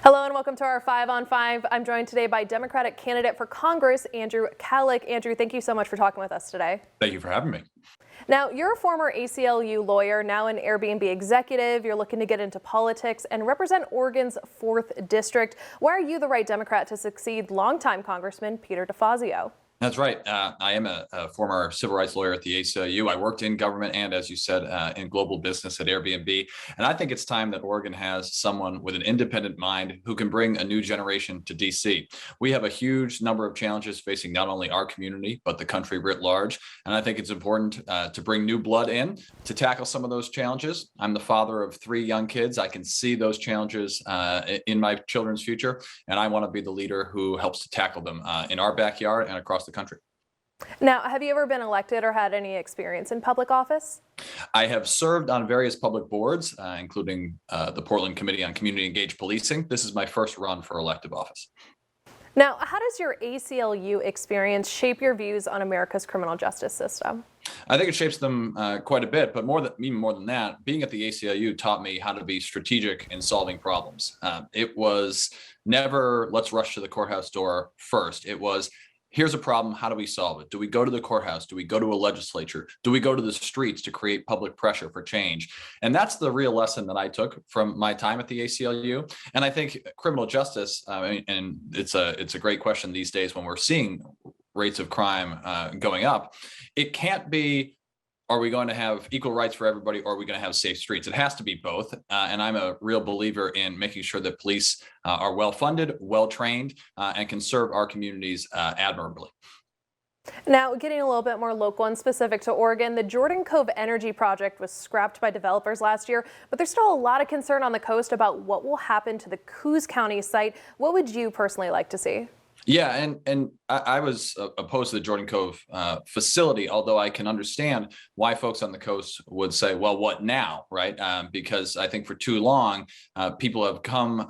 Hello and welcome to our 5 on 5. I'm joined today by Democratic candidate for Congress, Andrew Kalloch. Andrew, thank you so much for talking with us today. Thank you for having me. Now, you're a former ACLU lawyer, now an Airbnb executive. You're looking to get into politics and represent Oregon's 4th District. Why are you the right Democrat to succeed longtime Congressman Peter Defazi? That's right. I am a former civil rights lawyer at the ACLU. I worked in government and, as you said, in global business at Airbnb. And I think it's time that Oregon has someone with an independent mind who can bring a new generation to DC. We have a huge number of challenges facing not only our community, but the country writ large. And I think it's important to bring new blood in to tackle some of those challenges. I'm the father of 3 young kids. I can see those challenges in my children's future. And I want to be the leader who helps to tackle them in our backyard and across the country. Now, have you ever been elected or had any experience in public office? I have served on various public boards, including the Portland Committee on Community Engaged Policing. This is my first run for elective office. Now, how does your ACLU experience shape your views on America's criminal justice system? I think it shapes them quite a bit, but even more than that, being at the ACLU taught me how to be strategic in solving problems. It was never, let's rush to the courthouse door first. It was, here's a problem. How do we solve it? Do we go to the courthouse? Do we go to a legislature? Do we go to the streets to create public pressure for change? And that's the real lesson that I took from my time at the ACLU. And I think criminal justice, and it's a great question these days when we're seeing rates of crime going up. It can't be, are we going to have equal rights for everybody, or are we going to have safe streets? It has to be both. And I'm a real believer in making sure that police are well-funded, well-trained, and can serve our communities admirably. Now, getting a little bit more local and specific to Oregon, the Jordan Cove energy project was scrapped by developers last year, but there's still a lot of concern on the coast about what will happen to the Coos County site. What would you personally like to see? Yeah, and I was opposed to the Jordan Cove facility, although I can understand why folks on the coast would say, well, what now, right? Because I think for too long, people have come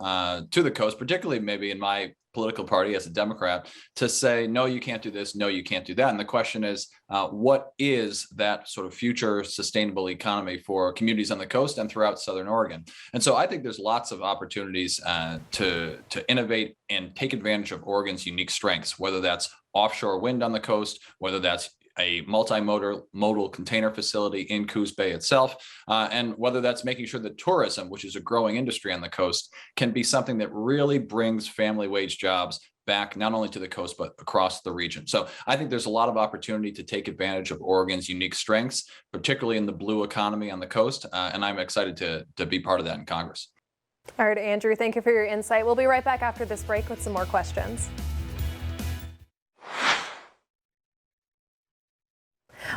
to the coast, particularly maybe in my political party as a Democrat, to say, no, you can't do this, no, you can't do that. And the question is, what is that sort of future sustainable economy for communities on the coast and throughout Southern Oregon? And so I think there's lots of opportunities to innovate and take advantage of Oregon's unique strengths, whether that's offshore wind on the coast, whether that's a multimodal container facility in Coos Bay itself, and whether that's making sure that tourism, which is a growing industry on the coast, can be something that really brings family wage jobs back not only to the coast, but across the region. So I think there's a lot of opportunity to take advantage of Oregon's unique strengths, particularly in the blue economy on the coast, and I'm excited to be part of that in Congress. All right, Andrew, thank you for your insight. We'll be right back after this break with some more questions.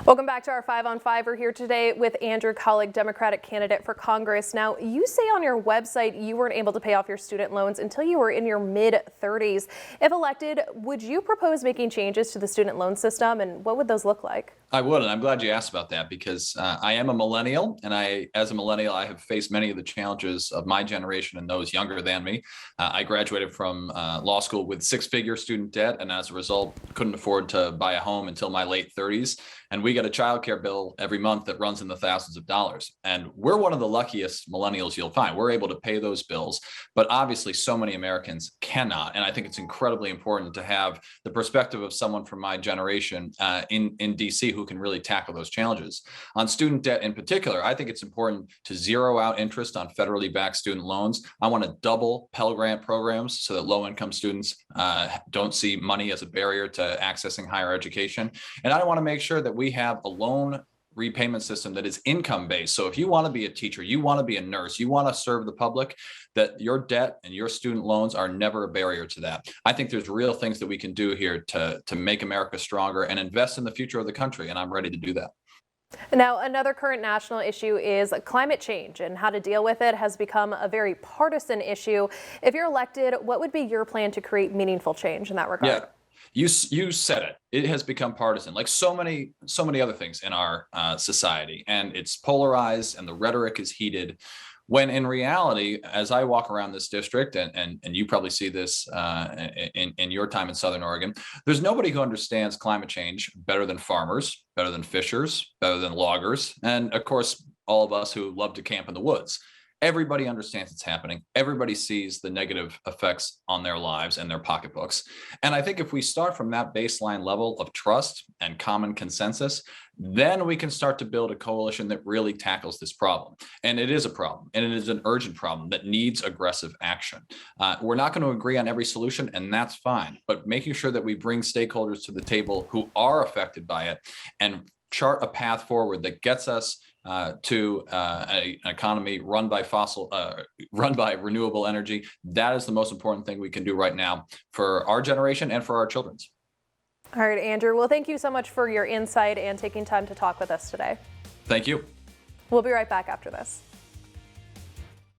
Welcome back to our 5 on 5. We're here today with Andrew Kalloch, Democratic candidate for Congress. Now, you say on your website you weren't able to pay off your student loans until you were in your mid-30s. If elected, would you propose making changes to the student loan system, and what would those look like? I would, and I'm glad you asked about that, because I am a millennial, and as a millennial, I have faced many of the challenges of my generation and those younger than me. I graduated from law school with 6-figure student debt, and as a result, couldn't afford to buy a home until my late 30s. And we get a child care bill every month that runs in the thousands of dollars. And we're one of the luckiest millennials you'll find. We're able to pay those bills, but obviously so many Americans cannot. And I think it's incredibly important to have the perspective of someone from my generation in DC who can really tackle those challenges. On student debt in particular, I think it's important to zero out interest on federally backed student loans. I want to double Pell Grant programs so that low-income students don't see money as a barrier to accessing higher education. And I want to make sure that we have a loan repayment system that is income-based. So if you want to be a teacher, you want to be a nurse, you want to serve the public, that your debt and your student loans are never a barrier to that. I think there's real things that we can do here to make America stronger and invest in the future of the country, and I'm ready to do that. Now, another current national issue is climate change, and how to deal with it has become a very partisan issue. If you're elected, what would be your plan to create meaningful change in that regard? Yeah. You said it. It has become partisan, like so many other things in our society, and it's polarized, and the rhetoric is heated. When in reality, as I walk around this district, and you probably see this in your time in Southern Oregon, there's nobody who understands climate change better than farmers, better than fishers, better than loggers, and of course, all of us who love to camp in the woods. everybody understands it's happening. Everybody sees the negative effects on their lives and their pocketbooks. And I think if we start from that baseline level of trust and common consensus, then we can start to build a coalition that really tackles this problem. And it is a problem, and it is an urgent problem that needs aggressive action. We're not going to agree on every solution, and that's fine. But making sure that we bring stakeholders to the table who are affected by it and chart a path forward that gets us to an economy run by renewable energy. That is the most important thing we can do right now for our generation and for our children's. All right, Andrew. Well, thank you so much for your insight and taking time to talk with us today. Thank you. We'll be right back after this.